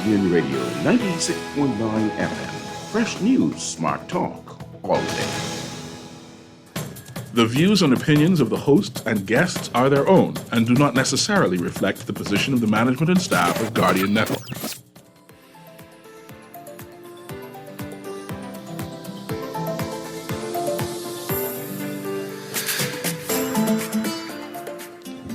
Guardian Radio 96.9 FM. Fresh news, smart talk, all day. The views and opinions of the hosts and guests are their own and do not necessarily reflect the position of the management and staff of Guardian Network.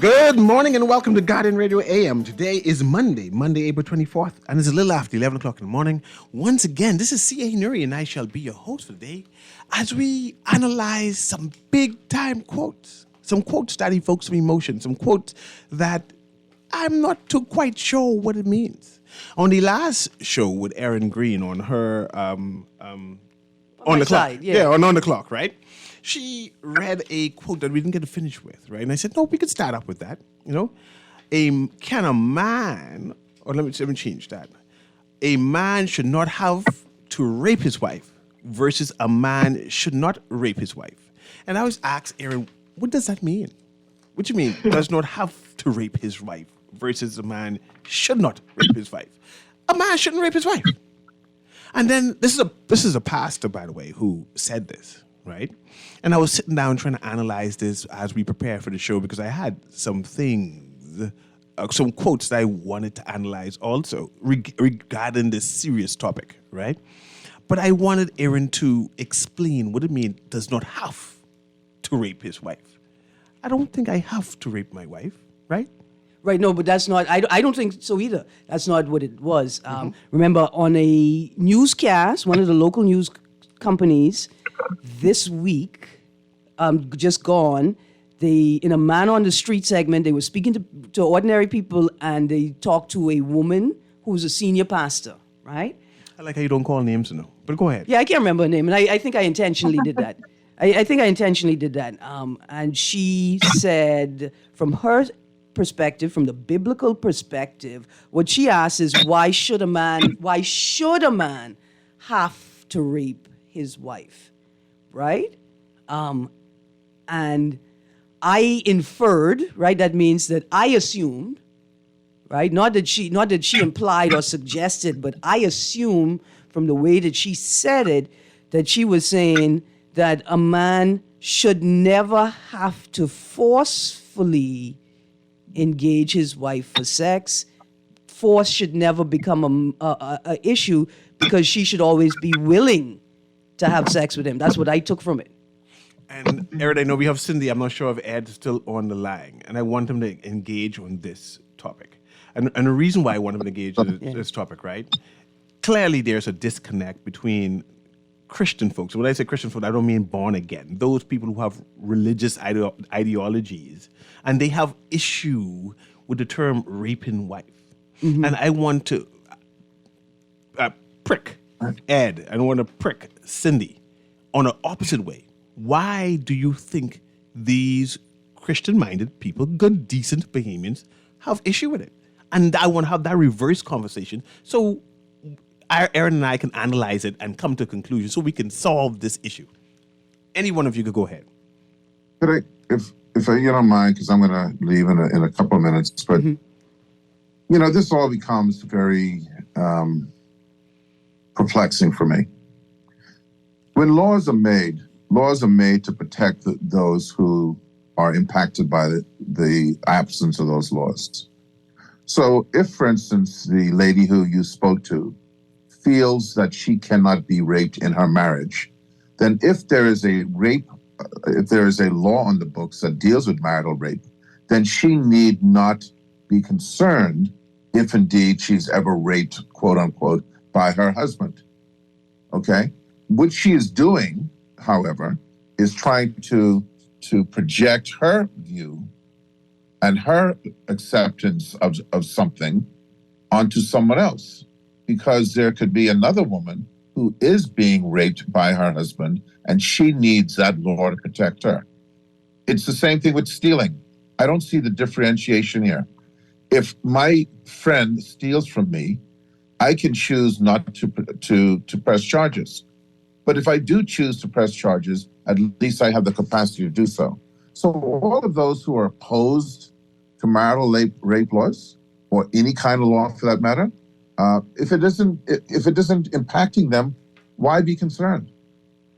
Good morning and welcome to Guardian Radio AM. Today is Monday, April 24th, and it's a little after 11 o'clock in the morning. Once again, this is C.A. Newry, and I shall be your host for the day as we analyze some big-time quotes. Some quotes that evoke some emotion, some quotes that I'm not too quite sure what it means. On the last show with Erin Green on her on the clock. On the clock, right? She read a quote that we didn't get to finish with, right? And I said, no, we could start up with that, you know? Can a man, or let me change that. A man should not have to rape his wife versus a man should not rape his wife. And I always ask Aaron, what does that mean? What do you mean, does not have to rape his wife versus a man should not rape his wife? A man shouldn't rape his wife. And then this is a pastor, by the way, who said this, right? And I was sitting down trying to analyze this as we prepare for the show because I had some things, some quotes that I wanted to analyze also regarding this serious topic, right? But I wanted Aaron to explain what it means does not have to rape his wife. I don't think I have to rape my wife, right? Right, no, but that's not, I don't think so either. That's not what it was. Remember, on a newscast, one of the local news companies this week, just gone, in a man on the street segment, they were speaking to ordinary people and they talked to a woman who's a senior pastor, right? I like how you don't call names, no, but go ahead. Yeah, I can't remember her name, and I think I intentionally did that. I think I intentionally did that. And she said, from her perspective, from the biblical perspective, what she asks is, why should a man have to rape his wife, right? And I inferred, right? That means that I assumed, right? Not that she implied or suggested, but I assumed from the way that she said it that she was saying that a man should never have to forcefully engage his wife for sex. Force should never become a issue because she should always be willing to have sex with him. That's what I took from it. And Aaron, I know we have Cindy. I'm not sure if Ed's still on the line, and I want him to engage on this topic. And the reason why I want him to engage on this topic, right? Clearly, there's a disconnect between Christian folks. When I say Christian folks, I don't mean born again. Those people who have religious ideologies, and they have issue with the term raping wife. Mm-hmm. And I want to prick Ed. I want to prick Cindy on an opposite way. Why do you think these Christian-minded people, good, decent Bahamians, have issue with it? And I want to have that reverse conversation so Aaron and I can analyze it and come to a conclusion so we can solve this issue. Any one of you could go ahead. Could I, if you don't mind, because I'm going to leave in a couple of minutes, but, this all becomes very perplexing for me. When laws are made to protect those who are impacted by the absence of those laws. So if, for instance, the lady who you spoke to feels that she cannot be raped in her marriage, then if there is a law on the books that deals with marital rape, then she need not be concerned if indeed she's ever raped, quote unquote, by her husband. Okay? What she is doing, however, is trying to project her view and her acceptance of something onto someone else. Because there could be another woman who is being raped by her husband, and she needs that law to protect her. It's the same thing with stealing. I don't see the differentiation here. If my friend steals from me, I can choose not to press charges. But if I do choose to press charges, at least I have the capacity to do so. So all of those who are opposed to marital rape laws, or any kind of law for that matter, If it isn't impacting them, why be concerned?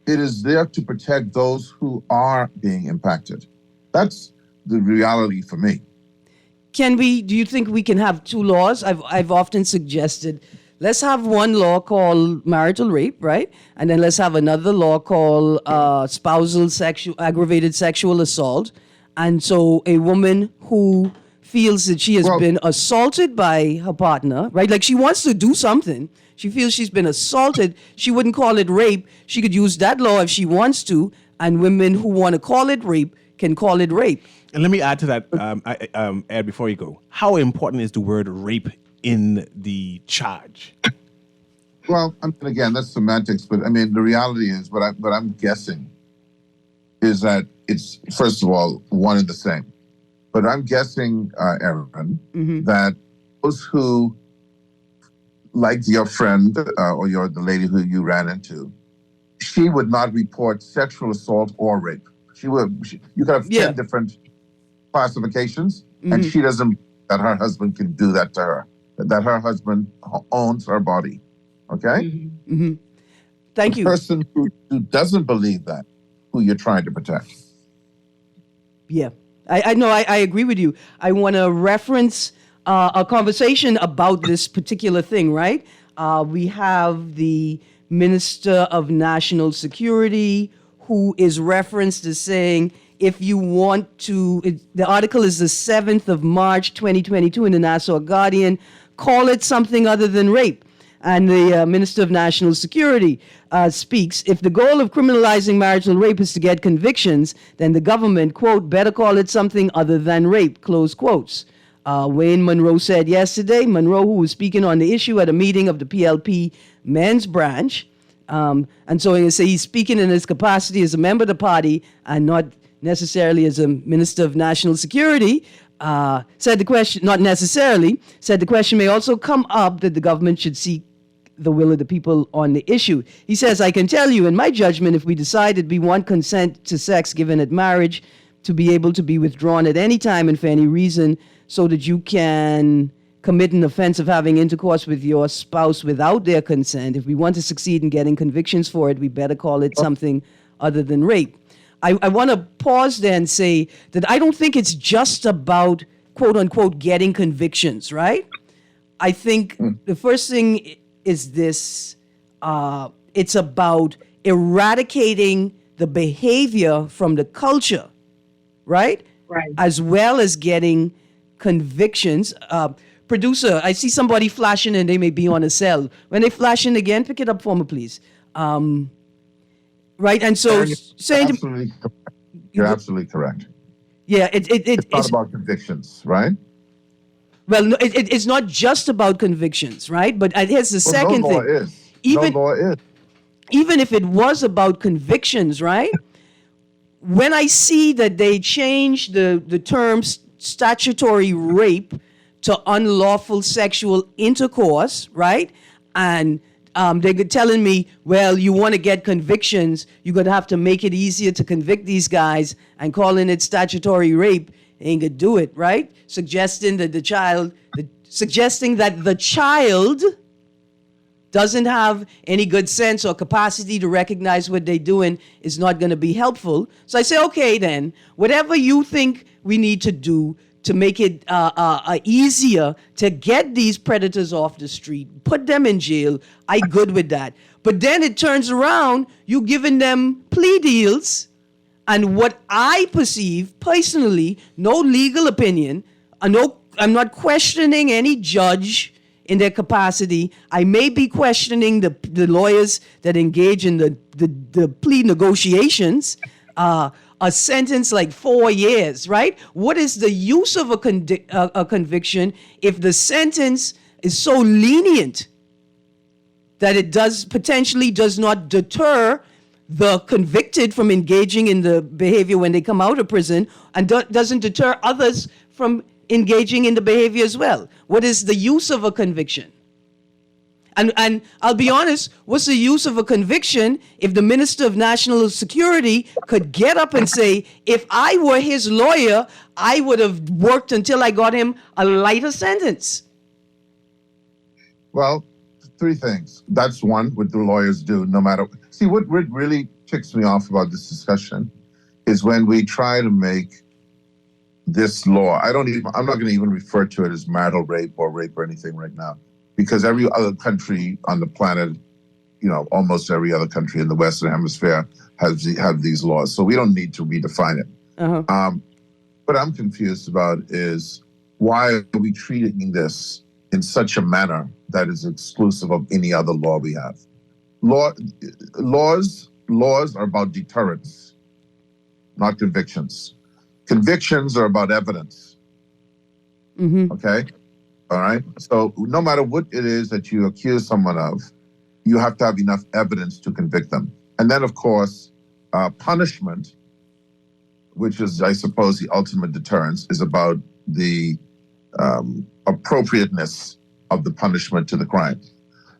It is there to protect those who are being impacted. That's the reality for me. Do you think we can have two laws? I've often suggested, let's have one law called marital rape, right? And then let's have another law called aggravated sexual assault. And so a woman who feels that she has been assaulted by her partner, right? Like she wants to do something. She feels she's been assaulted. She wouldn't call it rape. She could use that law if she wants to. And women who want to call it rape can call it rape. And let me add to that, Ed, before you go. How important is the word rape in the charge? Well, again, that's semantics, but I mean, the reality is, what I'm guessing is that it's, first of all, one and the same. But I'm guessing, Aaron, that those who, like your friend or the lady who you ran into, she would not report sexual assault or rape. You could have 10 different classifications, and she doesn't, that her husband can do that to her, that her husband owns her body. Okay? Thank you. The person who doesn't believe that, who you're trying to protect. Yeah. I know, I agree with you. I want to reference a conversation about this particular thing, right? We have the Minister of National Security who is referenced as saying, if you want to, the article is the 7th of March, 2022 in the Nassau Guardian, call it something other than rape. And the Minister of National Security speaks, if the goal of criminalizing marital rape is to get convictions, then the government, quote, better call it something other than rape, close quotes. Wayne Monroe said yesterday, Monroe, who was speaking on the issue at a meeting of the PLP men's branch, and so he's speaking in his capacity as a member of the party and not necessarily as a Minister of National Security, said the question may also come up that the government should seek the will of the people on the issue. He says, I can tell you, in my judgment, if we decided we want consent to sex given at marriage to be able to be withdrawn at any time and for any reason so that you can commit an offense of having intercourse with your spouse without their consent, if we want to succeed in getting convictions for it, we better call it something other than rape. I want to pause there and say that I don't think it's just about, quote unquote, getting convictions, right? I think the first thing is this, it's about eradicating the behavior from the culture, right? Right. As well as getting convictions. Producer, I see somebody flashing and they may be on a cell. When they flash in again, pick it up for me, please. Right, and so saying you're absolutely correct. Yeah, it's not about convictions, right? Well, no, it's not just about convictions, right? But here's the second thing. No law is. Even if it was about convictions, right? When I see that they changed the term statutory rape to unlawful sexual intercourse, right? And they're telling me, well, you want to get convictions, you're going to have to make it easier to convict these guys, and calling it statutory rape ain't going to do it, right? Suggesting that the child doesn't have any good sense or capacity to recognize what they're doing is not going to be helpful. So I say, okay, then, whatever you think we need to do to make it easier to get these predators off the street, put them in jail, I good with that. But then it turns around, you giving them plea deals, and what I perceive personally, no legal opinion, I'm not questioning any judge in their capacity. I may be questioning the lawyers that engage in the plea negotiations. A sentence like 4 years, right? What is the use of a conviction if the sentence is so lenient that it potentially does not deter the convicted from engaging in the behavior when they come out of prison, and doesn't deter others from engaging in the behavior as well? What is the use of a conviction? And I'll be honest, what's the use of a conviction if the Minister of National Security could get up and say, if I were his lawyer, I would have worked until I got him a lighter sentence? Well, three things. That's one, what the lawyers do, no matter. See, what really ticks me off about this discussion is when we try to make this law. I'm not going to even refer to it as marital rape or anything right now, because every other country on the planet, almost every other country in the Western Hemisphere have these laws. So we don't need to redefine it. Uh-huh. What I'm confused about is why are we treating this in such a manner that is exclusive of any other law we have? Laws are about deterrence, not convictions. Convictions are about evidence. Mm-hmm. Okay? All right? So no matter what it is that you accuse someone of, you have to have enough evidence to convict them. And then, of course, punishment, which is, I suppose, the ultimate deterrence, is about the appropriateness of the punishment to the crime.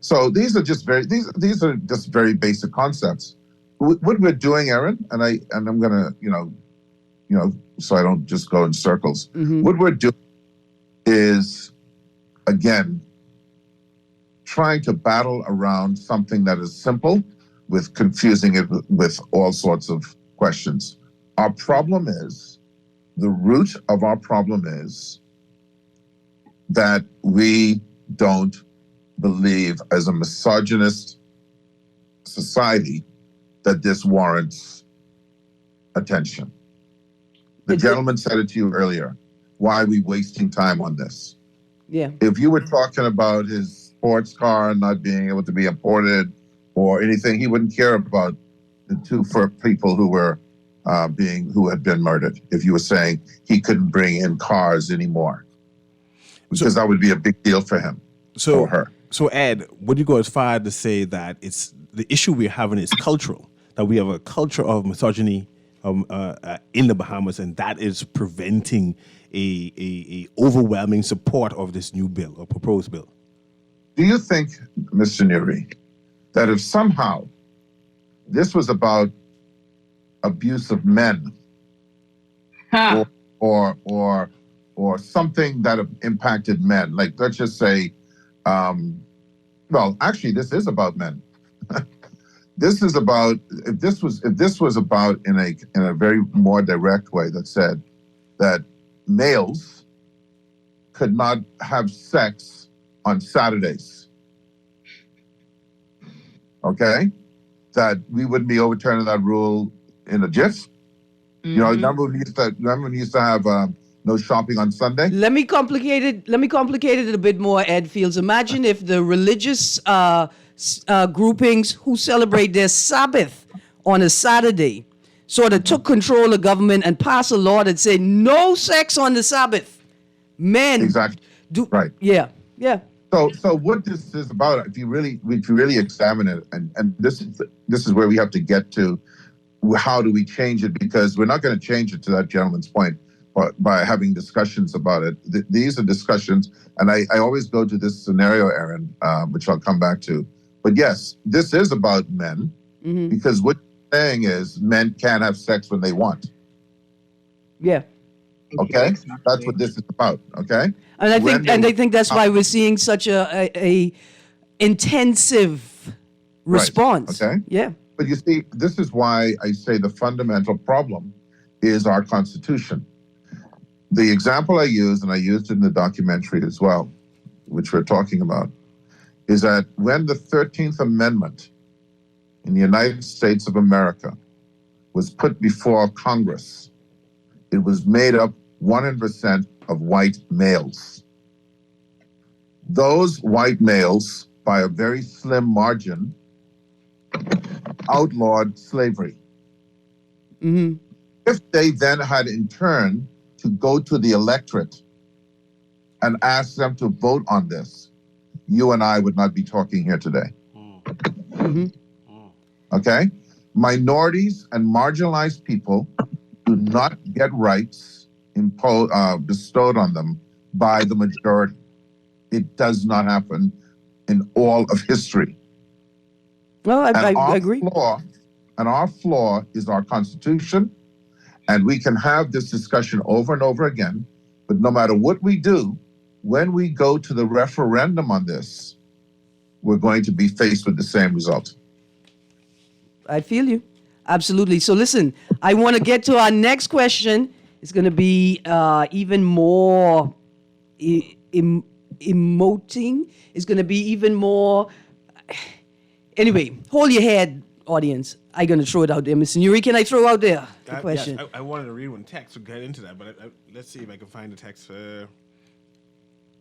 So these are just very basic concepts. What we're doing, Aaron, and I'm gonna, so I don't just go in circles. Mm-hmm. What we're doing is, again, trying to battle around something that is simple with confusing it with all sorts of questions. Our problem is, the root of our problem is that we don't believe, as a misogynist society, that this warrants attention. The gentleman said it to you earlier. Why are we wasting time on this? Yeah. If you were talking about his sports car not being able to be imported or anything, he wouldn't care about the two people who had been murdered. If you were saying he couldn't bring in cars anymore, because that would be a big deal for him or her. So Ed, would you go as far to say that it's the issue we're having is cultural, that we have a culture of misogyny in the Bahamas, and that is preventing a overwhelming support of this new bill or proposed bill? Do you think, Mr. Newry, that if somehow this was about abuse of men, or something that impacted men, like let's just say, well, actually, this is about men. This is about, if this was about in a very more direct way that said that males could not have sex on Saturdays, okay, that we wouldn't be overturning that rule in a jiff. Mm-hmm. Remember when we used to have no shopping on Sunday? Let me complicate it a bit more, Ed Fields. Imagine if the religious groupings who celebrate their Sabbath on a Saturday sort of took control of government and passed a law that said no sex on the Sabbath. Men. Exactly. Right. Yeah. So what this is about, if you really examine it, and this is where we have to get to, how do we change it? Because we're not going to change it, to that gentleman's point, by having discussions about it. These are discussions, and I always go to this scenario, Aaron, which I'll come back to. But yes, this is about men, mm-hmm. because what you're saying is men can't have sex when they want. Yeah. Okay, that's what this is about. Okay, and I think that's why we're seeing such a intensive response. Right. Okay, yeah. But you see, this is why I say the fundamental problem is our Constitution. The example I used, and I used it in the documentary as well, which we're talking about, is that when the 13th Amendment in the United States of America was put before Congress, it was made up 100% of white males. Those white males, by a very slim margin, outlawed slavery. Mm-hmm. If they then had in turn to go to the electorate and ask them to vote on this, you and I would not be talking here today. Mm-hmm. Okay? Minorities and marginalized people do not get rights bestowed on them by the majority. It does not happen in all of history. Well, I agree. Our flaw is our Constitution, and we can have this discussion over and over again, but no matter what we do, when we go to the referendum on this, we're going to be faced with the same result. I feel you. Absolutely. So listen, I want to get to our next question. It's going to be even more emoting. It's going to be even more. Anyway, hold your head, audience. I'm going to throw it out there. Mr. Newry, can I throw out there the question? Yes, I wanted to read one text to get into that, but let's see if I can find the text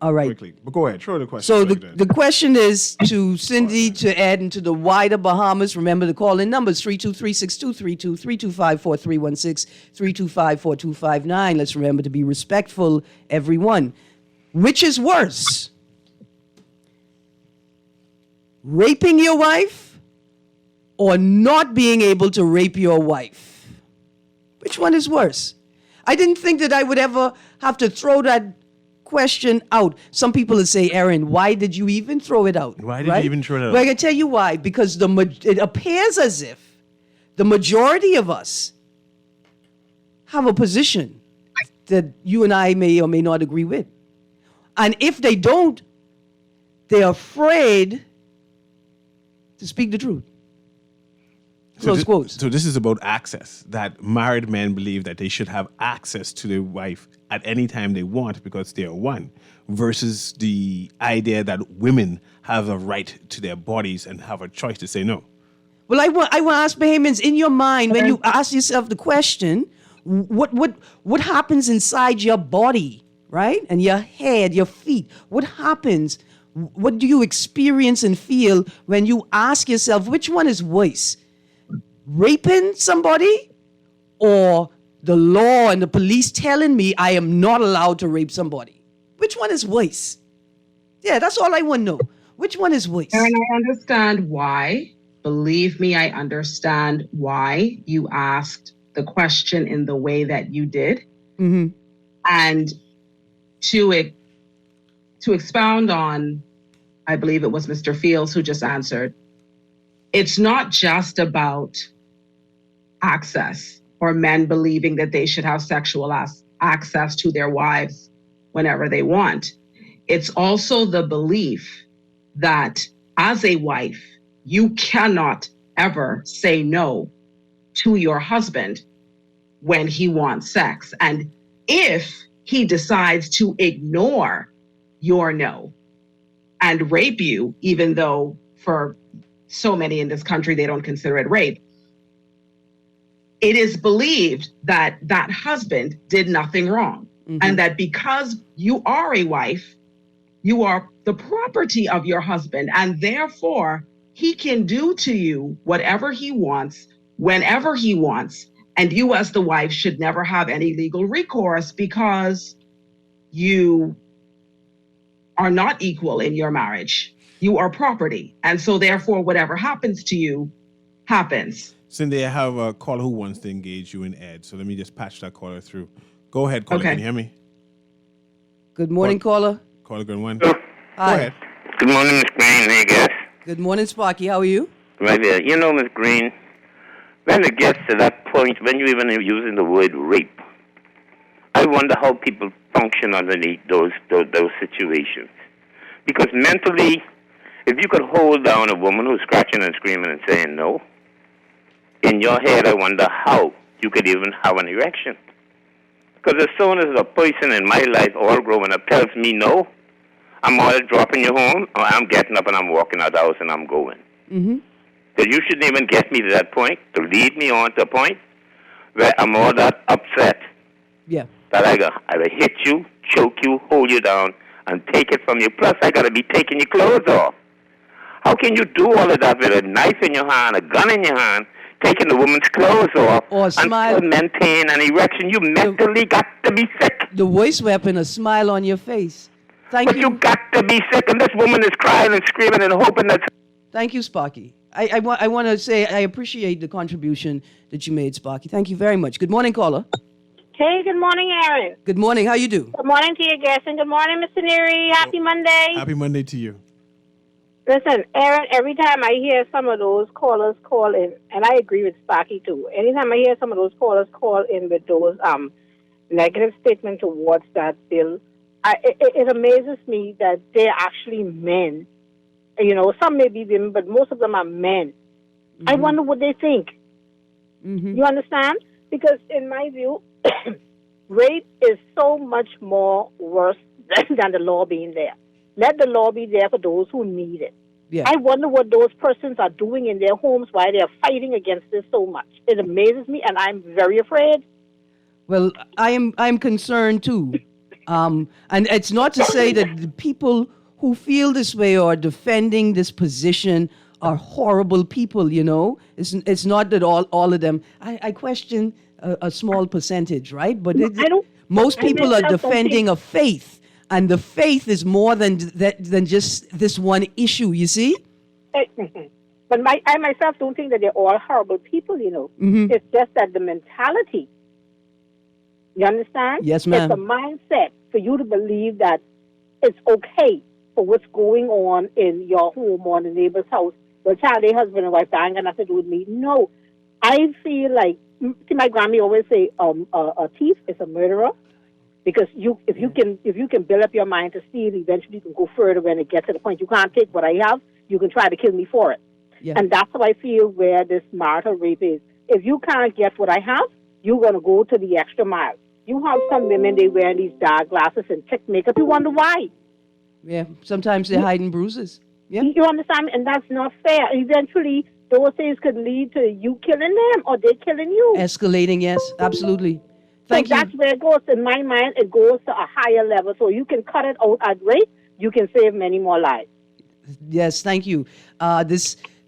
All right. quickly. But go ahead, throw the question. So the question is to Cindy, to Ed, and to the wider Bahamas. Remember the call-in numbers, 323-6232, 325-4316, 325-4259. Let's remember to be respectful, everyone. Which is worse? Raping your wife or not being able to rape your wife? Which one is worse? I didn't think that I would ever have to throw that question out. Some people will say, Aaron, why did you even throw it out? Why did you even throw it out? Well, I can tell you why. Because it appears as if the majority of us have a position that you and I may or may not agree with. And if they don't, they're afraid to speak the truth. Close quotes. So this is about access, that married men believe that they should have access to their wife at any time they want because they are one, versus the idea that women have a right to their bodies and have a choice to say no. Well, I want to ask Bahamians, in your mind, when you ask yourself the question, what happens inside your body, right? And your head, your feet. What happens? What do you experience and feel when you ask yourself, which one is worse? Raping somebody or the law and the police telling me I am not allowed to rape somebody? Which one is worse? Yeah, that's all I want to know. Which one is worse? And I understand why. Believe me, I understand why you asked the question in the way that you did. Mm-hmm. And to expound on, I believe it was Mr. Fields who just answered, it's not just about access or men believing that they should have sexual access to their wives whenever they want. It's also the belief that as a wife, you cannot ever say no to your husband when he wants sex. And if he decides to ignore your no and rape you, even though for so many in this country, they don't consider it rape, it is believed that that husband did nothing wrong. Mm-hmm. And that because you are a wife, you are the property of your husband. And therefore, he can do to you whatever he wants, whenever he wants. And you as the wife should never have any legal recourse because you are not equal in your marriage. You are property. And so therefore, whatever happens to you happens. Cindy, I have a caller who wants to engage you in Ed. So let me just patch that caller through. Go ahead, caller. Okay. Can you hear me? Good morning, caller. Caller, good one. Hello. Hi. Go ahead. Good morning, Miss Green. Hey, guys. Good morning, Sparky. How are you? Right there. You know, Miss Green, when it gets to that point, when you even are using the word rape, I wonder how people function underneath those situations. Because mentally, if you could hold down a woman who's scratching and screaming and saying no, in your head, I wonder how you could even have an erection. Because as soon as a person in my life all growing up tells me no, I'm all dropping you home, or I'm getting up and I'm walking out the house and I'm going. Mm-hmm. So you shouldn't even get me to that point, to lead me on to a point where I'm all that upset Yeah. that I gotta hit you, choke you, hold you down, and take it from you. Plus, I got to be taking your clothes off. How can you do all of that with a knife in your hand, a gun in your hand, taking the woman's clothes off, Or a smile. and still maintain an erection? You mentally got to be sick. The voice weapon, a smile on your face. Thank But you got to be sick, and this woman is crying and screaming and hoping that... Thank you, Sparky. I want to say I appreciate the contribution that you made, Sparky. Thank you very much. Good morning, caller. Hey, good morning, Aaron. Good morning. How you do? Good morning to your guests, and good morning, Mr. Neary. Happy Monday. Happy Monday to you. Listen, Aaron, every time I hear some of those callers call in, and I agree with Sparky too, anytime I hear some of those callers call in with those negative statements towards that bill, it amazes me that they're actually men Some may be women, but most of them are men. I wonder what they think. You understand? Because in my view, rape is so much more worse than the law being there. Let the law be there for those who need it. Yeah. I wonder what those persons are doing in their homes, why they're fighting against this so much. It amazes me, and I'm very afraid. Well, I'm concerned too, and it's not to say that the people who feel this way or are defending this position are horrible people. It's not that all of them. I question a small percentage, right? But most people are defending a faith. And the faith is more than just this one issue, you see? But I myself don't think that they're all horrible people, It's just that the mentality, you understand? Yes, ma'am. It's a mindset for you to believe that it's okay for what's going on in your home or in the neighbor's house. Well, child, their husband and wife, that ain't got nothing to do with me. No, I feel like, see, my grandma always say, a thief is a murderer. Because if you can build up your mind to steal, eventually you can go further when it gets to the point you can't take what I have, you can try to kill me for it. Yeah. And that's how I feel where this marital rape is. If you can't get what I have, you're going to go to the extra mile. You have some women, they wear these dark glasses and thick makeup. You wonder why. Yeah, sometimes they're hiding bruises. Yeah. You understand? And that's not fair. Eventually, those things could lead to you killing them or they killing you. Escalating, yes, absolutely. Thank you. That's where it goes. In my mind, it goes to a higher level. So you can cut it out at rape. You can save many more lives. Yes, thank you.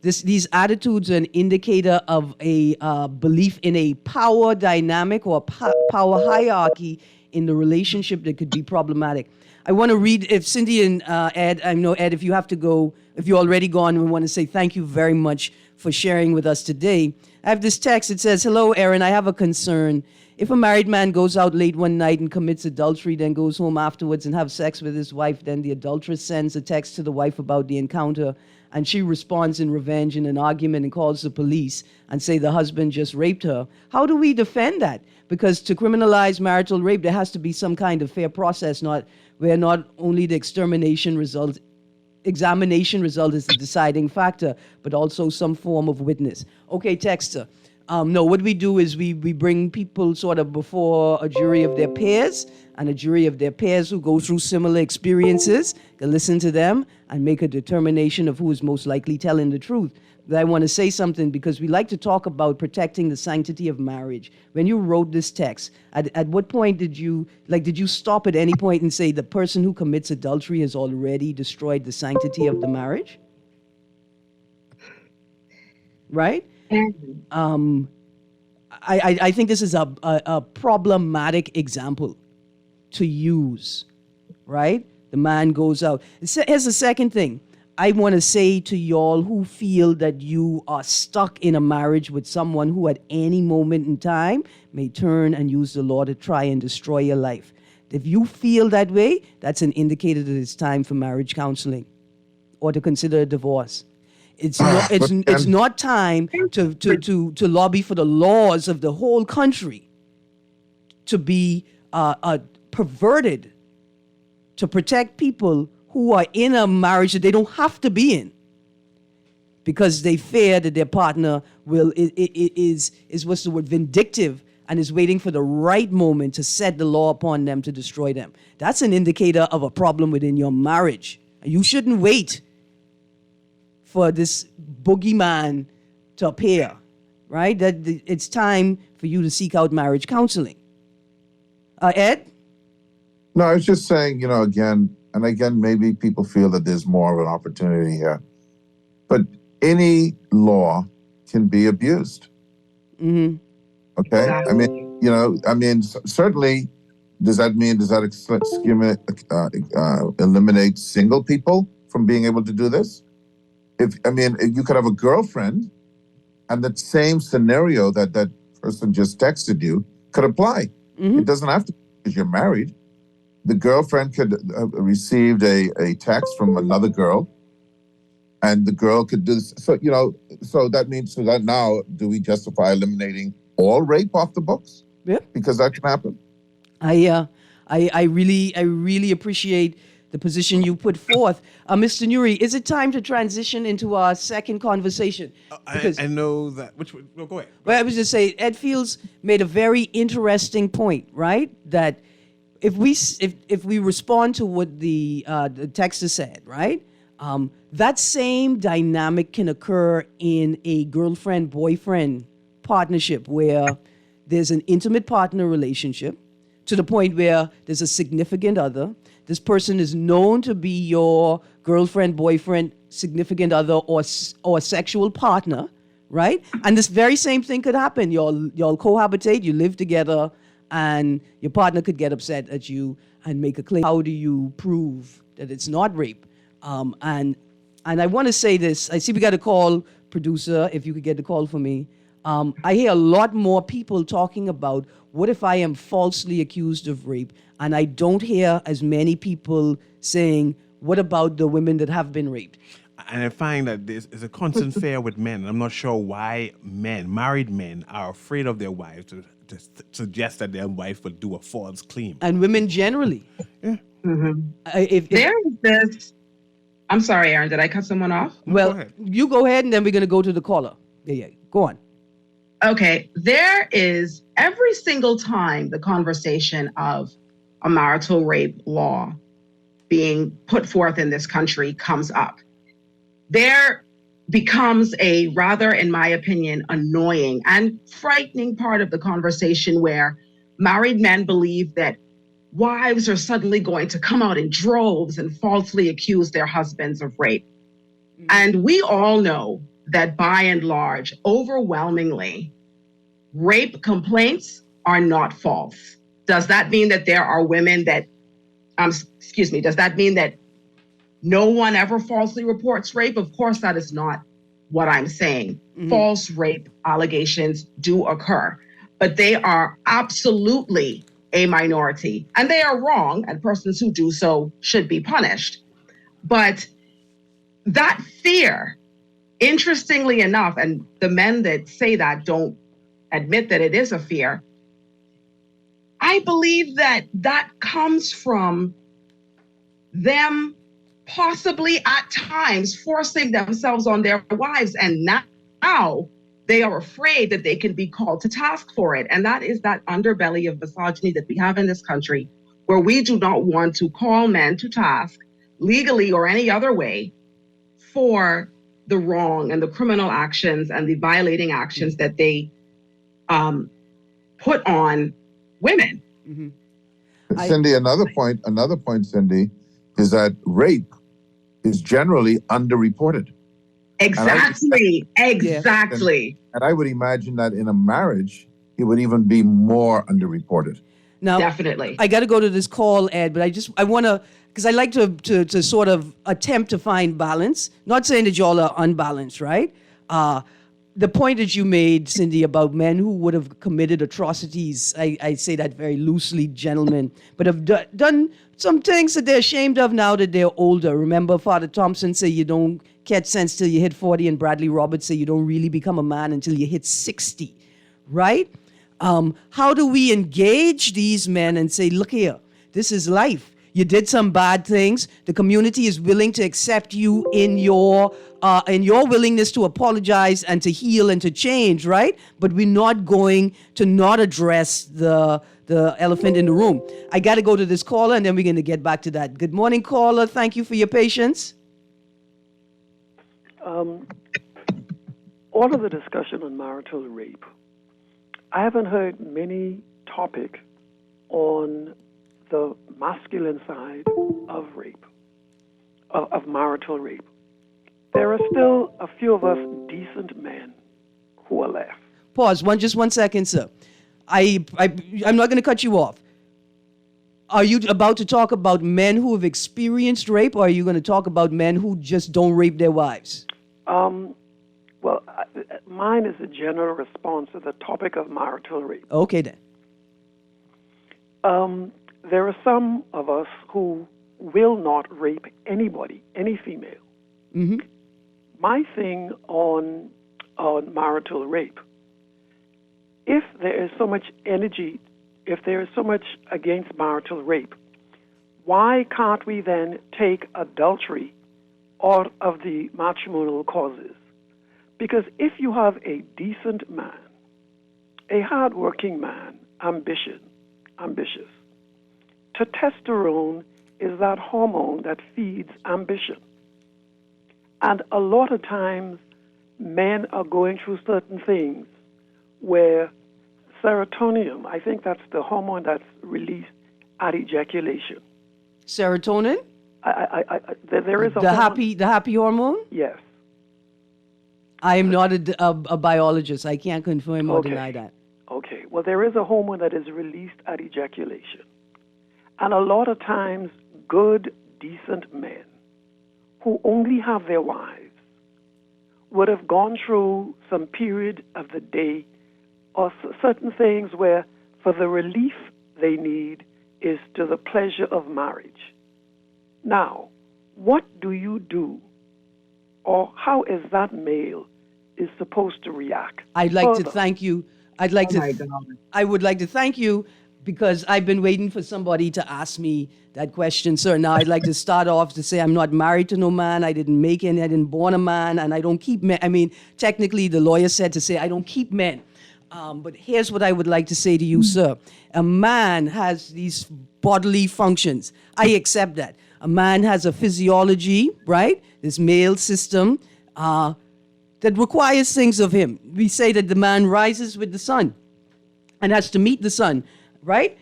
These attitudes are an indicator of a belief in a power dynamic or power hierarchy in the relationship that could be problematic. I want to read, if Cindy and Ed, I know, Ed, if you have to go, if you're already gone, we want to say thank you very much for sharing with us today. I have this text. It says, "Hello, Aaron, I have a concern. If a married man goes out late one night and commits adultery, then goes home afterwards and have sex with his wife, then the adulteress sends a text to the wife about the encounter, and she responds in revenge in an argument and calls the police and say the husband just raped her. How do we defend that? Because to criminalize marital rape, there has to be some kind of fair process, where not only the examination result is the deciding factor, but also some form of witness." Okay, texter. No, what we do is we bring people sort of before a jury of their peers, and a jury of their peers who go through similar experiences can listen to them and make a determination of who is most likely telling the truth. But I want to say something because we like to talk about protecting the sanctity of marriage. When you wrote this text, at what point did you stop at any point and say the person who commits adultery has already destroyed the sanctity of the marriage? Right? I think this is a problematic example to use, right? The man goes out. Here's the second thing. I want to say to y'all who feel that you are stuck in a marriage with someone who at any moment in time may turn and use the law to try and destroy your life. If you feel that way, that's an indicator that it's time for marriage counseling or to consider a divorce. It's not time to lobby for the laws of the whole country to be perverted to protect people who are in a marriage that they don't have to be in because they fear that their partner is what's the word, vindictive, and is waiting for the right moment to set the law upon them to destroy them. That's an indicator of a problem within your marriage. You shouldn't wait for this boogeyman to appear, right? That it's time for you to seek out marriage counseling. Ed? No, I was just saying, again, maybe people feel that there's more of an opportunity here. But any law can be abused. Mm-hmm. Okay? Certainly, does that eliminate single people from being able to do this? You could have a girlfriend, and that same scenario that person just texted you could apply. Mm-hmm. It doesn't have to be because you're married. The girlfriend could have received a text from another girl, and the girl could do this. So, that means that now, do we justify eliminating all rape off the books? Yeah. Because that can happen. I really appreciate the position you put forth. Mr. Newry, is it time to transition into our second conversation? I know that. Which one? No, go ahead. Well, I was just say Ed Fields made a very interesting point, right? That if we respond to what the texter said, right? That same dynamic can occur in a girlfriend-boyfriend partnership where there's an intimate partner relationship to the point where there's a significant other. This person is known to be your girlfriend, boyfriend, significant other, or sexual partner, right? And this very same thing could happen. Y'all cohabitate, you live together, and your partner could get upset at you and make a claim. How do you prove that it's not rape? And I want to say this. I see we got a call, producer, if you could get the call for me. I hear a lot more people talking about what if I am falsely accused of rape, and I don't hear as many people saying, what about the women that have been raped? And I find that this is a constant fear with men. And I'm not sure why married men, are afraid of their wives to suggest that their wife will do a false claim. And women generally. Yeah. There is this. I'm sorry, Aaron. Did I cut someone off? Well, Go ahead. you go ahead, and then we're going to go to the caller. Yeah. Go on. Okay. There is every single time the conversation of a marital rape law being put forth in this country comes up, there becomes a rather, in my opinion, annoying and frightening part of the conversation where married men believe that wives are suddenly going to come out in droves and falsely accuse their husbands of rape. Mm-hmm. And we all know that by and large, overwhelmingly, rape complaints are not false. Does that mean that there are women that, does that mean that no one ever falsely reports rape? Of course, that is not what I'm saying. Mm-hmm. False rape allegations do occur, but they are absolutely a minority, and they are wrong, and persons who do so should be punished. But that fear, interestingly enough, and the men that say that don't admit that it is a fear, I believe that comes from them possibly at times forcing themselves on their wives, and now they are afraid that they can be called to task for it. And that is that underbelly of misogyny that we have in this country, where we do not want to call men to task legally or any other way for the wrong and the criminal actions and the violating actions that they put on women. Mm-hmm. Cindy, another point, Cindy, is that rape is generally underreported. Exactly. And I would imagine that in a marriage, it would even be more underreported. Now, definitely. I got to go to this call, Ed, but I want to, because I like to sort of attempt to find balance. Not saying that y'all are unbalanced, right? The point that you made, Cindy, about men who would have committed atrocities, I say that very loosely, gentlemen, but have done some things that they're ashamed of now that they're older. Remember, Father Thompson said you don't catch sense till you hit 40, and Bradley Roberts said you don't really become a man until you hit 60, right? How do we engage these men and say, look here, this is life. You did some bad things. The community is willing to accept you in your willingness to apologize and to heal and to change, right? But we're not going to not address the elephant in the room. I got to go to this caller, and then we're going to get back to that. Good morning, caller. Thank you for your patience. All of the discussion on marital rape, I haven't heard many topic on the masculine side of rape, of marital rape. There are still a few of us decent men who are left. Pause. Just 1 second, sir. I'm not going to cut you off. Are you about to talk about men who have experienced rape, or are you going to talk about men who just don't rape their wives? Mine is a general response to the topic of marital rape. Okay, then. There are some of us who will not rape anybody, any female. Mm-hmm. My thing on marital rape, if there is so much energy, if there is so much against marital rape, why can't we then take adultery out of the matrimonial causes? Because if you have a decent man, a hardworking man, ambitious, testosterone is that hormone that feeds ambition. And a lot of times, men are going through certain things where serotonin, I think that's the hormone that's released at ejaculation. Serotonin? There is a The hormone. happy hormone? Yes. I am not a biologist. I can't confirm or Okay. deny that. Okay. Well, there is a hormone that is released at ejaculation. And a lot of times, good, decent men who only have their wives would have gone through some period of the day or certain things where for the relief they need is to the pleasure of marriage. Now, what do you do, or how is that male is supposed to react? I'd like to further? thank you. I'd like Oh to. my God. I would like to thank you because I've been waiting for somebody to ask me that question, sir. Now I'd like to start off to say I'm not married to no man. I didn't make any. I didn't born a man, and I don't keep men. I mean, technically, the lawyer said to say I don't keep men. But here's what I would like to say to you, sir. A man has these bodily functions. I accept that. A man has a physiology, right? This male system that requires things of him. We say that the man rises with the sun and has to meet the sun, right?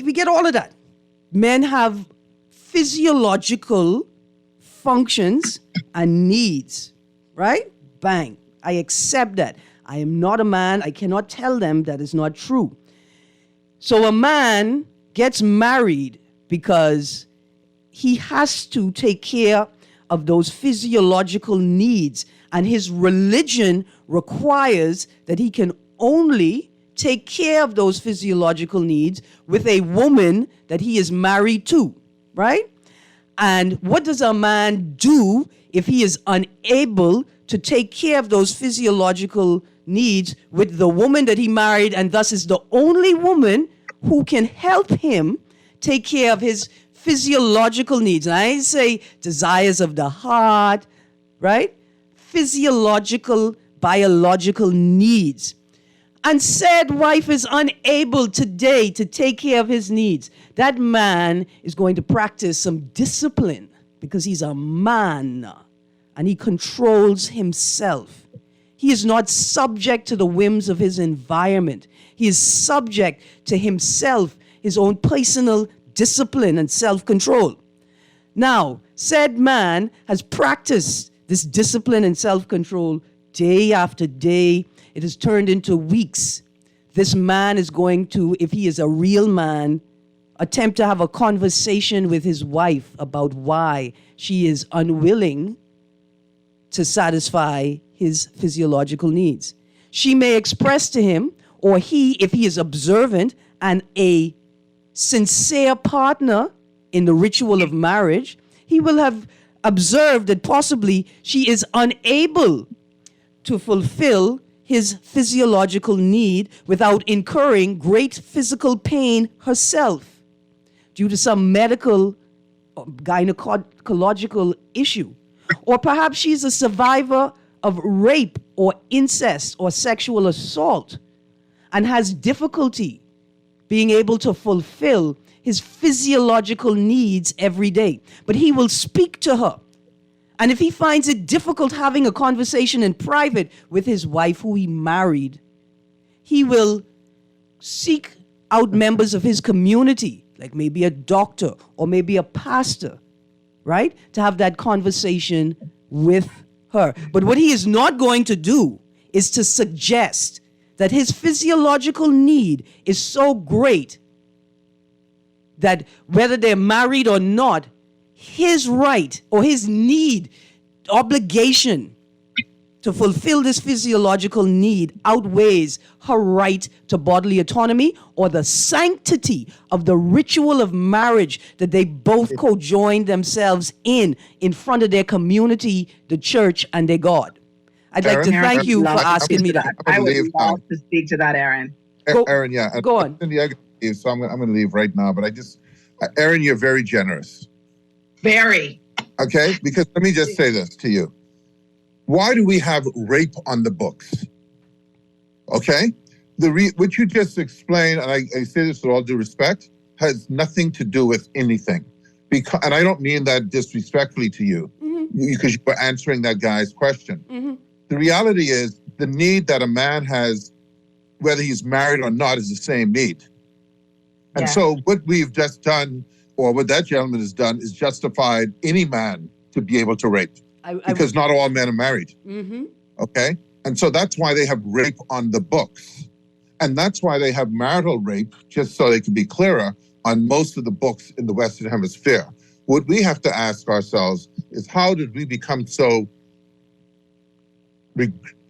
We get all of that. Men have physiological functions and needs, right? Bang. I accept that. I am not a man. I cannot tell them that is not true. So a man gets married because he has to take care of those physiological needs. And his religion requires that he can only take care of those physiological needs with a woman that he is married to, right? And what does a man do if he is unable to take care of those physiological needs with the woman that he married, and thus is the only woman who can help him take care of his physiological needs? And I say desires of the heart, right? Physiological, biological needs. And said wife is unable today to take care of his needs. That man is going to practice some discipline because he's a man and he controls himself. He is not subject to the whims of his environment. He is subject to himself, his own personal discipline and self-control. Now, said man has practiced this discipline and self-control day after day. It has turned into weeks. This man is going to, if he is a real man, attempt to have a conversation with his wife about why she is unwilling to satisfy his physiological needs. She may express to him, or he, if he is observant and a sincere partner in the ritual of marriage, he will have observed that possibly she is unable to fulfill his physiological need without incurring great physical pain herself due to some medical or gynecological issue. Or perhaps she's a survivor of rape or incest or sexual assault and has difficulty being able to fulfill his physiological needs every day. But he will speak to her. And if he finds it difficult having a conversation in private with his wife who he married, he will seek out members of his community, like maybe a doctor or maybe a pastor, right? To have that conversation with her. But what he is not going to do is to suggest that his physiological need is so great that whether they're married or not, his right or his need, obligation to fulfill this physiological need outweighs her right to bodily autonomy or the sanctity of the ritual of marriage that they both co-join themselves in front of their community, the church, and their God. I'd like to Aaron, thank you for asking me that. I would leave love now. to speak to that, Aaron. Go- Aaron, yeah. go on. Cindy, I gotta leave, so I'm gonna leave right now. But Aaron, you're very generous. Very. Okay? Because let me just say this to you. Why do we have rape on the books? Okay? What you just explained, and I say this with all due respect, has nothing to do with anything. And I don't mean that disrespectfully to you, because you were answering that guy's question. The reality is the need that a man has, whether he's married or not, is the same need. And so what we've just done, or what that gentleman has done, is justified any man to be able to rape. Because not all men are married. Okay? And so that's why they have rape on the books. And that's why they have marital rape, just so they can be clearer, on most of the books in the Western Hemisphere. What we have to ask ourselves is, how did we become so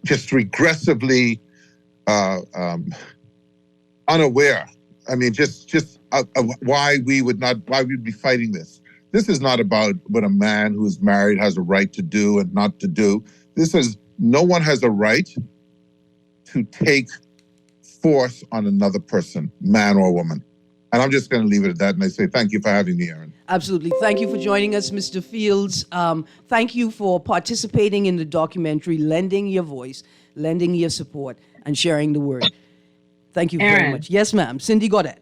just regressively unaware? I mean, just of why we'd be fighting this. This is not about what a man who is married has a right to do and not to do. This is, no one has a right to take force on another person, man or woman. And I'm just going to leave it at that. And I say thank you for having me, Aaron. Absolutely. Thank you for joining us, Mr. Fields. Thank you for participating in the documentary, lending your voice, lending your support, and sharing the word. Thank you very much. Yes, ma'am. Cindy Godet.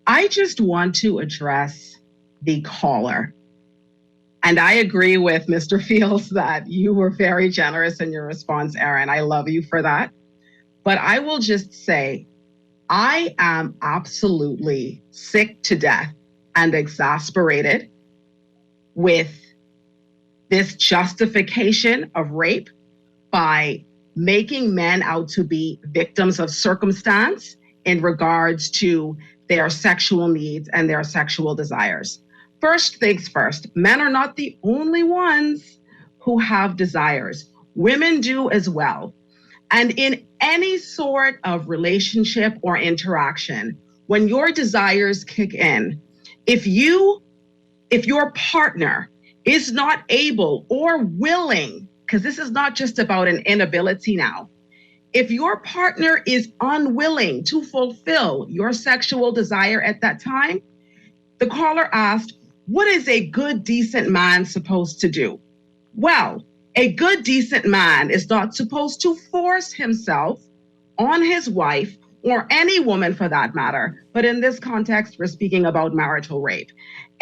I just want to address the caller. And I agree with Mr. Fields that you were very generous in your response, Aaron. I love you for that. But I will just say, I am absolutely sick to death and exasperated with this justification of rape by making men out to be victims of circumstance in regards to their sexual needs and their sexual desires. First things first, men are not the only ones who have desires. Women do as well. And in any sort of relationship or interaction, when your desires kick in, if your partner is not able or willing, because this is not just about an inability now, if your partner is unwilling to fulfill your sexual desire at that time, the caller asked, what is a good, decent man supposed to do? Well, a good, decent man is not supposed to force himself on his wife or any woman for that matter. But in this context, we're speaking about marital rape.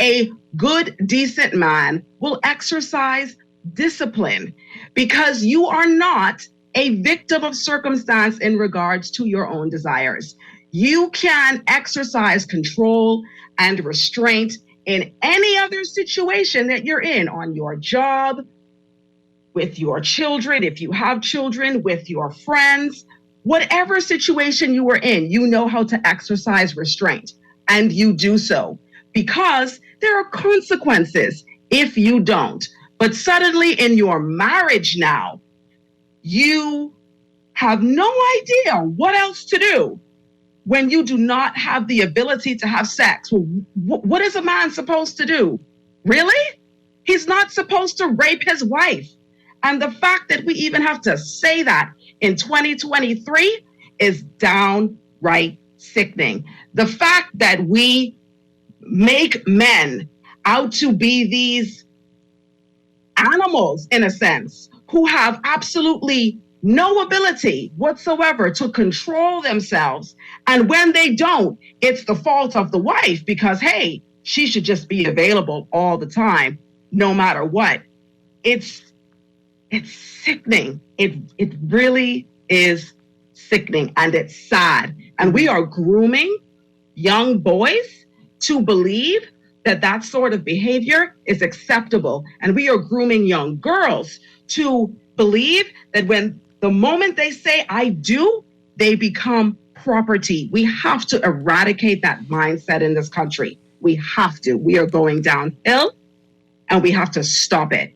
A good, decent man will exercise discipline because you are not a victim of circumstance in regards to your own desires. You can exercise control and restraint in any other situation that you're in, on your job, with your children, if you have children, with your friends, whatever situation you are in, you know how to exercise restraint. And you do so because there are consequences if you don't. But suddenly in your marriage now, you have no idea what else to do when you do not have the ability to have sex. Well, what is a man supposed to do? Really? He's not supposed to rape his wife. And the fact that we even have to say that in 2023 is downright sickening. The fact that we make men out to be these animals, in a sense, who have absolutely no ability whatsoever to control themselves. And when they don't, it's the fault of the wife because, hey, she should just be available all the time, no matter what. It's sickening. It really is sickening, and it's sad. And we are grooming young boys to believe that that sort of behavior is acceptable. And we are grooming young girls to believe that when the moment they say, I do, they become property. We have to eradicate that mindset in this country. We have to. We are going downhill, and we have to stop it.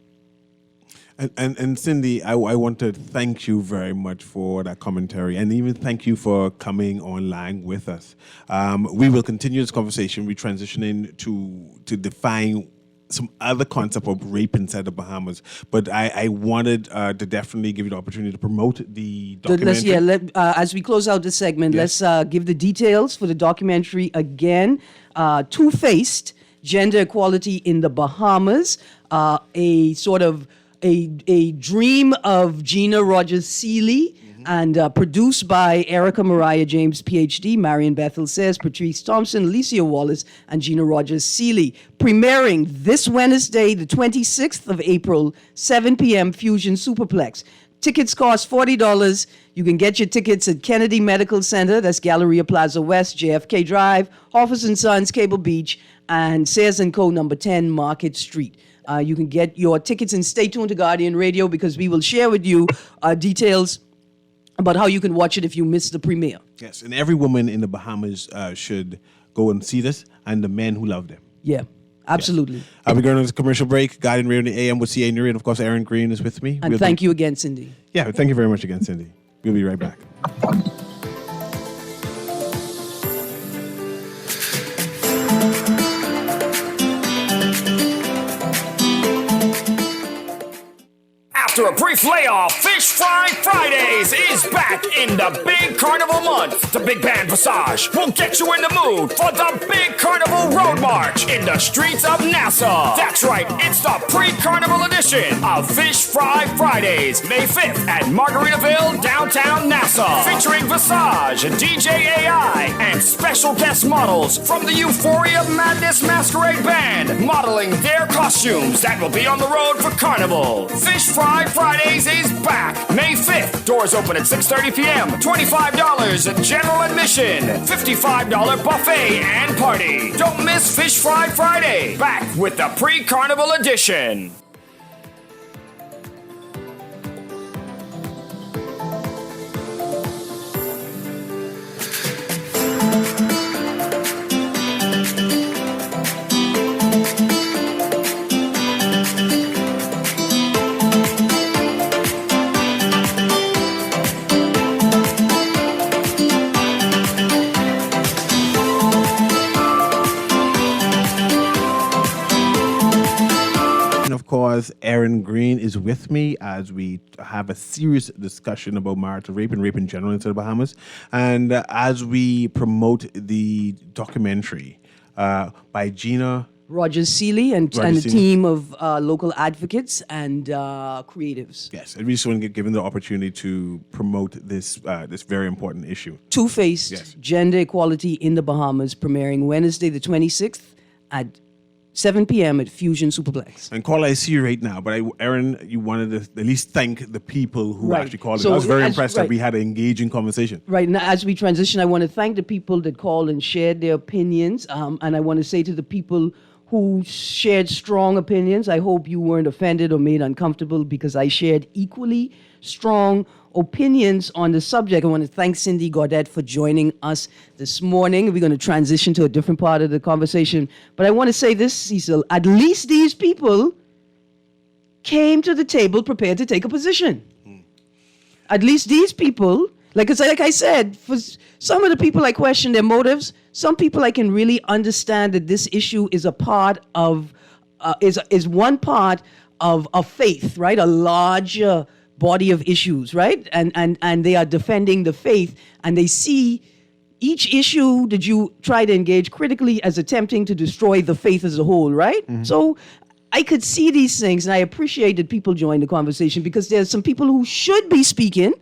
And Cindy, I want to thank you very much for that commentary, and even thank you for coming online with us. We will continue this conversation. We're transitioning to define some other concept of rape inside the Bahamas. But I wanted to definitely give you the opportunity to promote the documentary. As we close out this segment, Yes. let's give the details for the documentary again. Two-Faced, Gender Equality in the Bahamas, a sort of a dream of Gina Rogers Seeley, and produced by Erica Mariah James, PhD, Marion Bethel Says, Patrice Thompson, Alicia Wallace, and Gina Rogers Seeley. Premiering this Wednesday, the 26th of April, 7 p.m., Fusion Superplex. Tickets cost $40. You can get your tickets at Kennedy Medical Center, that's Galleria Plaza West, JFK Drive, Hoffers & Sons, Cable Beach, and Sayers & Co. number 10, Market Street. You can get your tickets, and stay tuned to Guardian Radio because we will share with you details about how you can watch it if you miss the premiere. Yes, and every woman in the Bahamas should go and see this, and the men who love them. Yeah, absolutely. We're going to this commercial break. Guardian Radio in the AM with CA Newry, and of course, Aaron Green is with me. And thank you again, Cindy. Yeah, thank you very much again, Cindy. We'll be right back. After a brief layoff, Fish Fry Fridays is back in the big carnival month. The Big Band Visage will get you in the mood for the big carnival road march in the streets of Nassau. That's right, it's the pre-carnival edition of Fish Fry Fridays, May 5th at Margaritaville, downtown Nassau. Featuring Visage, DJ AI, and special guest models from the Euphoria Madness Masquerade Band, modeling their costumes that will be on the road for carnival. Fish Fry Fridays is back May 5th. Doors open at 6:30 p.m. $25 general admission. $55 buffet and party. Don't miss Fish Fry Friday. Back with the pre-carnival edition. Aaron Green is with me as we have a serious discussion about marital rape and rape in general in the Bahamas, and as we promote the documentary by Gina Rogers Seeley and a team of local advocates and creatives. Yes, and we just want to give them the opportunity to promote this this very important issue. Two-Faced, yes. Gender Equality in the Bahamas, premiering Wednesday the 26th at 7 p.m. at Fusion Superplex. And Carla, I see you right now, but Aaron, you wanted to at least thank the people who actually called. So I was very impressed that we had an engaging conversation. Right, now as we transition, I want to thank the people that called and shared their opinions, and I want to say to the people who shared strong opinions, I hope you weren't offended or made uncomfortable because I shared equally strong opinions on the subject. I want to thank Cindy Gaudet for joining us this morning. We're going to transition to a different part of the conversation. But I want to say this, Cecil, at least these people came to the table prepared to take a position. At least these people, like I said, for some of the people I question their motives, some people I can really understand that this issue is a part of, is one part of faith, right? A larger body of issues, right? And they are defending the faith, and they see each issue that you try to engage critically as attempting to destroy the faith as a whole, right? Mm-hmm. So I could see these things, and I appreciate that people join the conversation because there's some people who should be speaking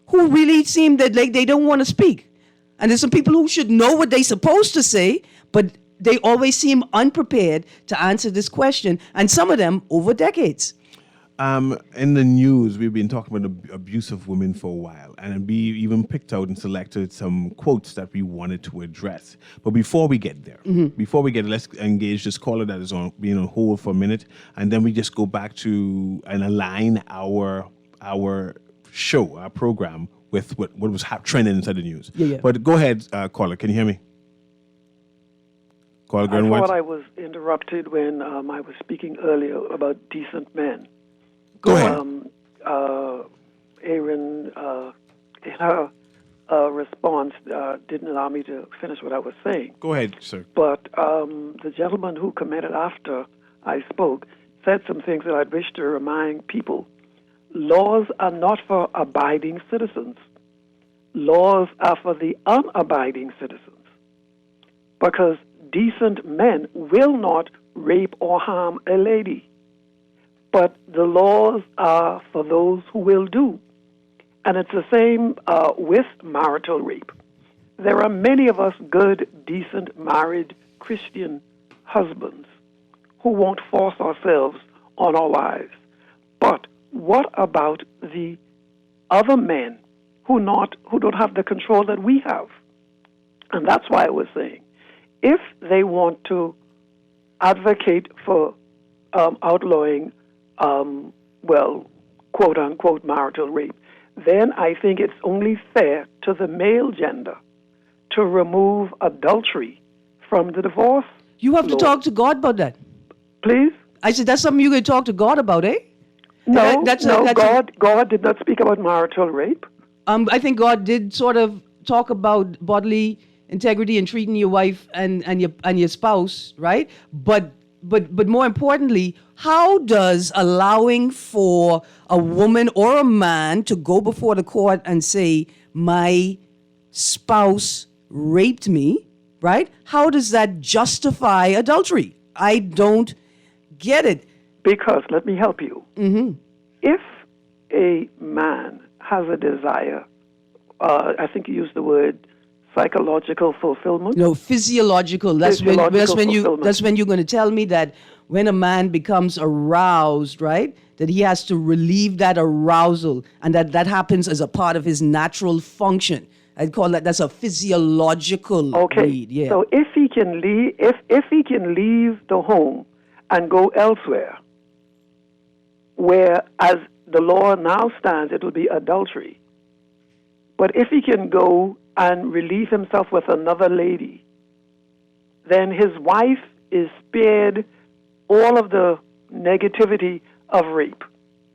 who really seem that like they don't want to speak. And there's some people who should know what they're supposed to say, but they always seem unprepared to answer this question, and some of them over decades. In the news, we've been talking about the abuse of women for a while, and we even picked out and selected some quotes that we wanted to address. But before we get there, let's engage this caller that is being on hold for a minute, and then we just go back to and align our show, our program, with what was trending inside the news. Yeah. But go ahead, caller. Can you hear me? Caller, I thought I was interrupted when I was speaking earlier about decent men. Go ahead. Aaron, in her response, didn't allow me to finish what I was saying. Go ahead, sir. But the gentleman who commented after I spoke, said some things that I wish to remind people. Laws are not for abiding citizens. Laws are for the unabiding citizens. Because decent men will not rape or harm a lady. But the laws are for those who will do. And it's the same with marital rape. There are many of us good, decent, married Christian husbands who won't force ourselves on our wives. But what about the other men who don't have the control that we have? And that's why I was saying, if they want to advocate for outlawing, quote unquote, marital rape, then I think it's only fair to the male gender to remove adultery from the divorce. You have to talk to God about that. Please? I said, that's something you're going to talk to God about, eh? No, God did not speak about marital rape. I think God did sort of talk about bodily integrity and treating your wife and your spouse, right? But more importantly, how does allowing for a woman or a man to go before the court and say, my spouse raped me, right? How does that justify adultery? I don't get it. Because, let me help you. Mm-hmm. If a man has a desire, I think you used the word psychological fulfillment. No, physiological. That's when you're going to tell me that when a man becomes aroused, right, that he has to relieve that arousal, and that happens as a part of his natural function. I'd call that's a physiological need. Yeah. So if he can leave, if he can leave the home and go elsewhere, where as the law now stands, it will be adultery. But if he can go and relieve himself with another lady, then his wife is spared all of the negativity of rape.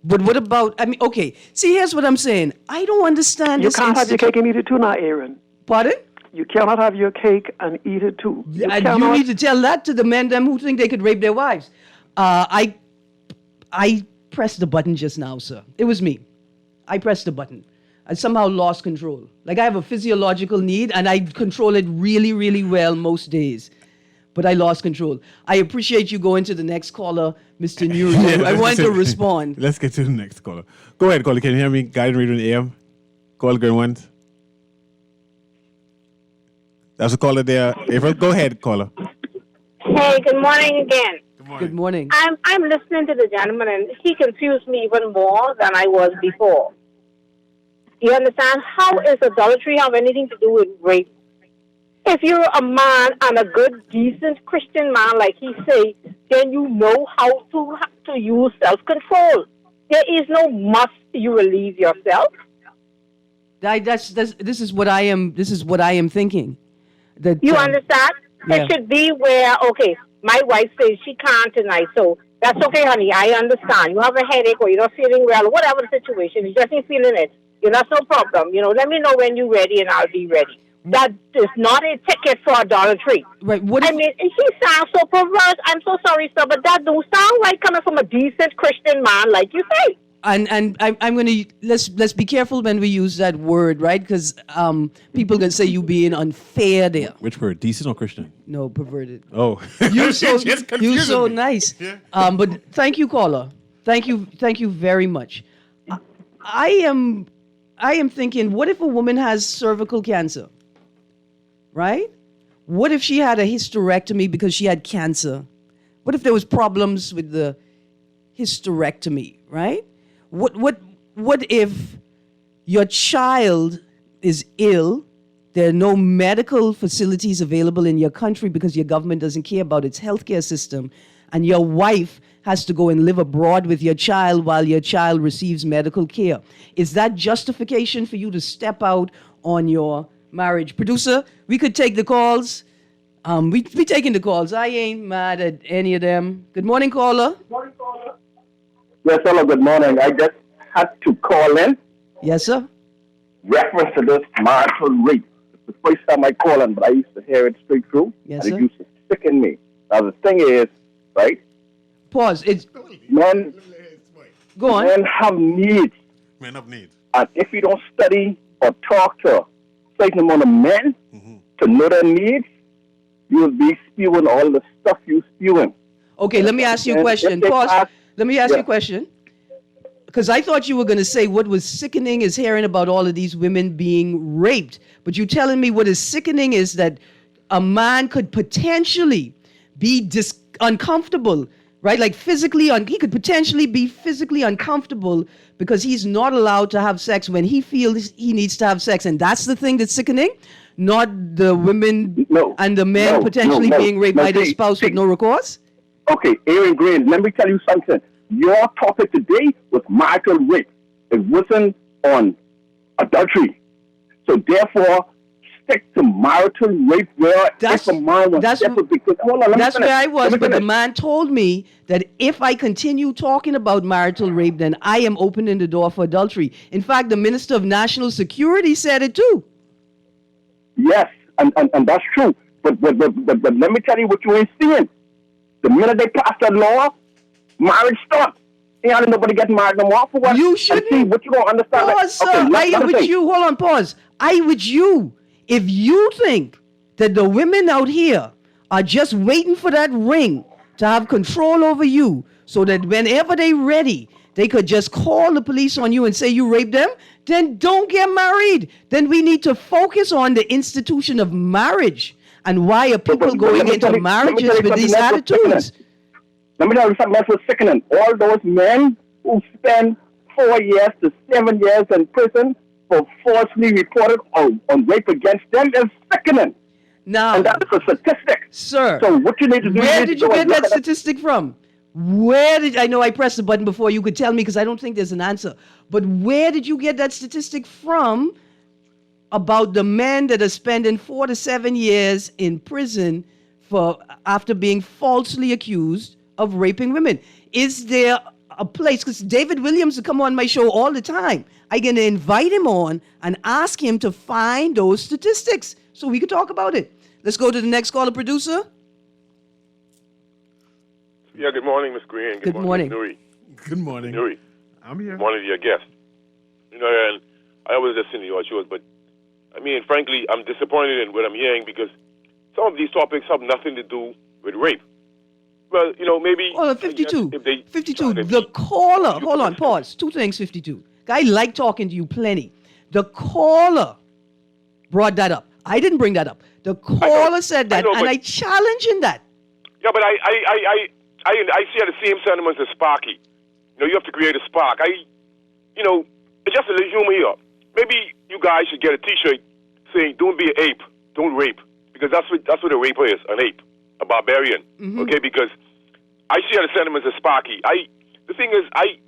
But what about, okay, see, here's what I'm saying. I don't understand You can't have your cake and eat it too now, Aaron. Pardon? You cannot have your cake and eat it too. You need to tell that to the men them who think they could rape their wives. I pressed the button just now, sir. It was me. I pressed the button. I somehow lost control. Like I have a physiological need and I control it really, really well most days. But I lost control. I appreciate you going to the next caller, Mr. Newry. I want to respond. Let's get to the next caller. Go ahead, caller. Can you hear me? Guiding Radio AM. Caller going once. That's a caller there. April, go ahead, caller. Hey, good morning again. Good morning. I'm listening to the gentleman, and he confused me even more than I was before. You understand? How is adultery have anything to do with rape? If you're a man and a good, decent Christian man, like he say, then you know how to use self-control. There is no must you relieve yourself. This is what I am thinking. That you understand? Yeah. It should be where, okay, my wife says she can't tonight, so that's okay, honey. I understand. You have a headache or you're not feeling well, or whatever the situation, you just ain't feeling it. That's no problem. Let me know when you're ready and I'll be ready. That is not a ticket for adultery. Right. He sounds so perverse. I'm so sorry, sir, but that don't sound right coming from a decent Christian man like you say. And I'm gonna let's be careful when we use that word, right? Because people can say you being unfair there. Which word? Decent or Christian? No, perverted. Oh, you so nice. Yeah. But thank you, caller. Thank you very much. I am thinking, what if a woman has cervical cancer? Right? What if she had a hysterectomy because she had cancer? What if there was problems with the hysterectomy, right? What if your child is ill? There are no medical facilities available in your country because your government doesn't care about its healthcare system, and your wife has to go and live abroad with your child while your child receives medical care. Is that justification for you to step out on your marriage? Producer, we could take the calls. We taking the calls. I ain't mad at any of them. Good morning, caller. Yes, hello, good morning. I just had to call in. Yes, sir. Reference to this marital rape. It's the first time I call in, but I used to hear it straight through. Yes, and sir. it used to stick in me. Now, the thing is, right, Pause. It's Men, go on. men have needs. Men of need. And if you don't study or talk to a certain amount of men to know their needs, you will be spewing all the stuff you spewing. Okay, let me ask you a And question. if they Pause. ask- Let me ask you Yeah. a question. Because I thought you were going to say what was sickening is hearing about all of these women being raped. But you're telling me what is sickening is that a man could potentially be uncomfortable, right? Like he could potentially be physically uncomfortable because he's not allowed to have sex when he feels he needs to have sex. And that's the thing that's sickening, not the women No, and the men no, potentially no, being raped no, by their see, spouse with see. no recourse. Okay, Aaron Green, let me tell you something. Your topic today was marital rape. It wasn't on adultery. So therefore, stick to marital rape where if a man was separate because hold on, let me That's finish. where I was, Let me but the finish. man told me that if I continue talking about marital rape, then I am opening the door for adultery. In fact, the Minister of National Security said it too. Yes, and that's true. But let me tell you what you ain't seeing. The minute they pass that law, marriage stopped. Ain't nobody getting married no more for what? You And shouldn't. see, what you don't understand. Pause, sir. I am with you. Hold on, pause. I with you. If you think that the women out here are just waiting for that ring to have control over you so that whenever they ready, they could just call the police on you and say you raped them, then don't get married. Then we need to focus on the institution of marriage. And why are people but going let me into tell you- let me marriages tell you with these something else that's attitudes? Let me tell you something else was sickening. All those men who spend 4 years to 7 years in prison for falsely reported on rape against them is sickening. Now, And that is a statistic. sir, So what you need to do where is did go you and get look that at statistic from? Where did I know I pressed the button before you could tell me because I don't think there's an answer. But where did you get that statistic from about the men that are spending 4 to 7 years in prison for after being falsely accused of raping women? Is there a place? Because David Williams will come on my show all the time. I'm going to invite him on and ask him to find those statistics so we could talk about it. Let's go to the next caller, producer. Yeah, good morning, Miss Green. Good morning. Newry. Good morning. Newry. I'm here. Good morning to your guest. You know, and I always listen to your shows, but I mean, frankly, I'm disappointed in what I'm hearing because some of these topics have nothing to do with rape. Well, you know, maybe... Hold on, 52. If they 52. The caller, hold on, pause. Two things, 52. I like talking to you plenty. The caller brought that up. I didn't bring that up. The caller said that, and I challenge in that. Yeah, but I share the same sentiments as Sparky. You know, you have to create a spark. You know, it's just a little humor here. Maybe you guys should get a T-shirt saying, "Don't be an ape, don't rape," because that's what a raper is, an ape, a barbarian. Mm-hmm. Okay, because I share the sentiments of Sparky. The thing is, I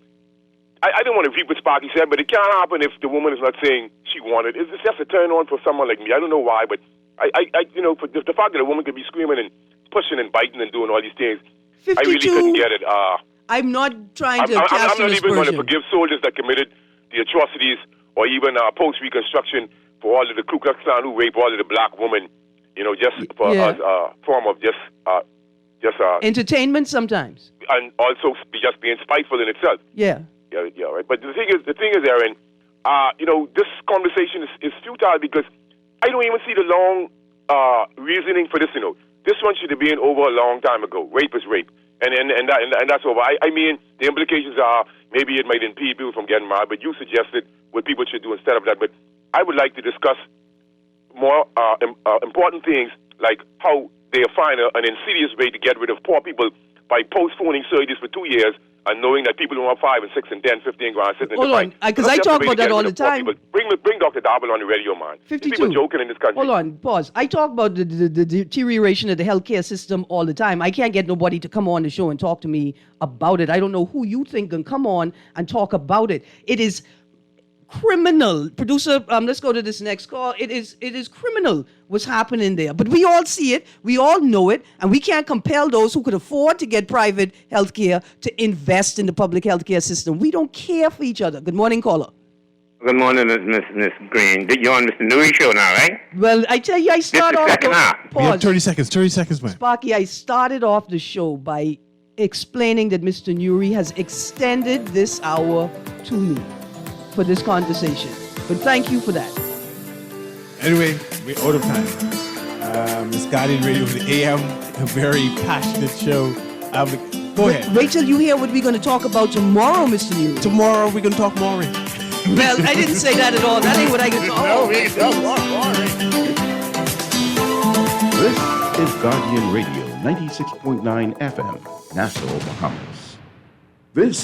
didn't want to repeat what Sparky said, but it can't happen if the woman is not saying she wanted. It's just a turn on for someone like me. I don't know why, but I you know, for the fact that a woman could be screaming and pushing and biting and doing all these things, 52, I really couldn't get it. I'm not trying to I'm cast not an even going to aspersion. forgive soldiers that committed the atrocities or even post-Reconstruction for all of the Ku Klux Klan who raped all of the black women, you know, just for a form of just entertainment sometimes. And also just being spiteful in itself. Yeah. Yeah, right. But the thing is, Aaron, you know, this conversation is futile because I don't even see the long reasoning for this. You know, this one should have been over a long time ago. Rape is rape, and that's over. I mean, the implications are maybe it might impede people from getting married, but you suggested what people should do instead of that. But I would like to discuss more important things like how they find an insidious way to get rid of poor people by postponing surgeries for 2 years and knowing that people who have 5 and 6 and 10, 15 grand sitting in the bank. Hold on, because I talk about that all the time. Bring Dr. Darwin on the radio, man. 52. People joking in this country. Hold on, pause. I talk about the deterioration of the healthcare system all the time. I can't get nobody to come on the show and talk to me about it. I don't know who you think can come on and talk about it. It is criminal. Producer, let's go to this next call. It is criminal what's happening there. But we all see it. We all know it. And we can't compel those who could afford to get private health care to invest in the public health care system. We don't care for each other. Good morning, caller. Good morning, Miss Green. You're on Mr. Newry show now, right? Well, I tell you, I start off... We have 30 seconds, man. Sparky, I started off the show by explaining that Mr. Newry has extended this hour to me for this conversation. But thank you for that. Anyway, we're out of time. It's Guardian Radio for the AM, a very passionate show. Go ahead. Wait till you hear what we're going to talk about tomorrow, Mr. Newry. Tomorrow we're going to talk more. Well, I didn't say that at all. That ain't what I can talk about. This is Guardian Radio, 96.9 FM, Nassau, Bahamas. This